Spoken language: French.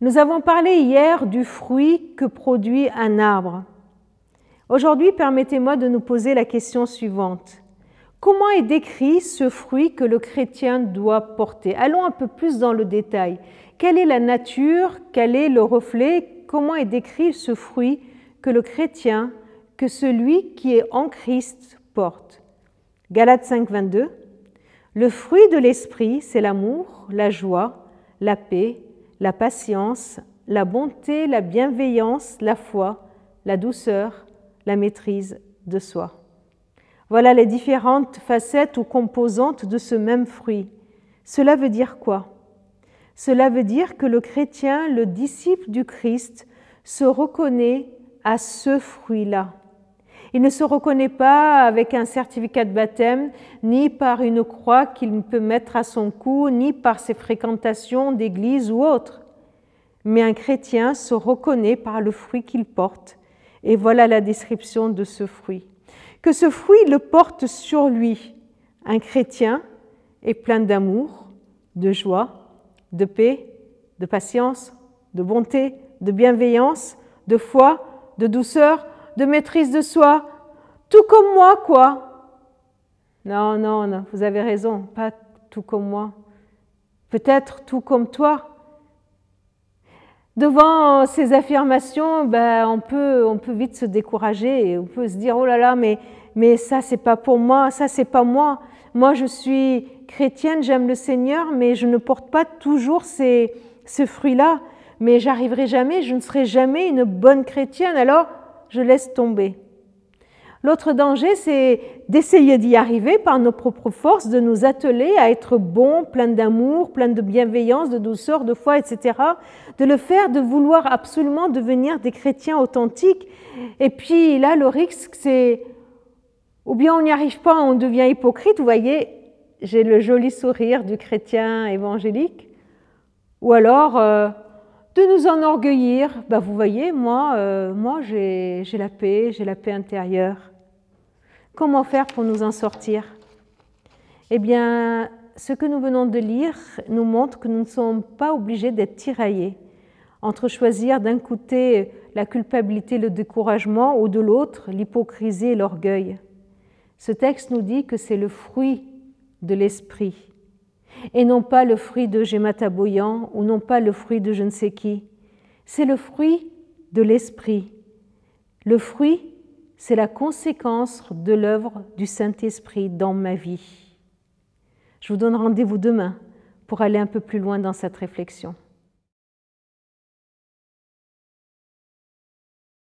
Nous avons parlé hier du fruit que produit un arbre. Aujourd'hui, permettez-moi de nous poser la question suivante. Comment est décrit ce fruit que le chrétien doit porter? Allons un peu plus dans le détail. Quelle est la nature? Quel est le reflet? Comment est décrit ce fruit que le chrétien, que celui qui est en Christ porte? Galates 5, 22. Le fruit de l'esprit, c'est l'amour, la joie, la paix, la patience, la bonté, la bienveillance, la foi, la douceur, la maîtrise de soi. Voilà les différentes facettes ou composantes de ce même fruit. Cela veut dire quoi? Cela veut dire que le chrétien, le disciple du Christ, se reconnaît à ce fruit-là. Il ne se reconnaît pas avec un certificat de baptême, ni par une croix qu'il peut mettre à son cou, ni par ses fréquentations d'église ou autre. Mais un chrétien se reconnaît par le fruit qu'il porte. Et voilà la description de ce fruit. Que ce fruit le porte sur lui. Un chrétien est plein d'amour, de joie, de paix, de patience, de bonté, de bienveillance, de foi, de douceur, de maîtrise de soi. Tout comme moi, quoi. Non, non, non, vous avez raison, pas tout comme moi. Peut-être tout comme toi. Devant ces affirmations, on peut vite se décourager. On peut se dire, oh là là, mais ça, c'est pas pour moi, ça, c'est pas moi. Moi, je suis chrétienne, j'aime le Seigneur, mais je ne porte pas toujours ce fruit-là. Mais j'arriverai jamais, je ne serai jamais une bonne chrétienne, alors je laisse tomber. L'autre danger, c'est d'essayer d'y arriver par nos propres forces, de nous atteler à être bons, plein d'amour, plein de bienveillance, de douceur, de foi, etc. De le faire, de vouloir absolument devenir des chrétiens authentiques. Et puis là, le risque, c'est ou bien on n'y arrive pas, on devient hypocrite. Vous voyez, j'ai le joli sourire du chrétien évangélique. Ou alors de nous enorgueillir. Vous voyez, moi j'ai la paix intérieure. Comment faire pour nous en sortir? Eh bien, ce que nous venons de lire nous montre que nous ne sommes pas obligés d'être tiraillés entre choisir d'un côté la culpabilité, le découragement, ou de l'autre l'hypocrisie et l'orgueil. Ce texte nous dit que c'est le fruit de l'esprit et non pas le fruit de Gémataboyan ou non pas le fruit de je ne sais qui. C'est le fruit de l'esprit. Le fruit, c'est la conséquence de l'œuvre du Saint-Esprit dans ma vie. Je vous donne rendez-vous demain pour aller un peu plus loin dans cette réflexion.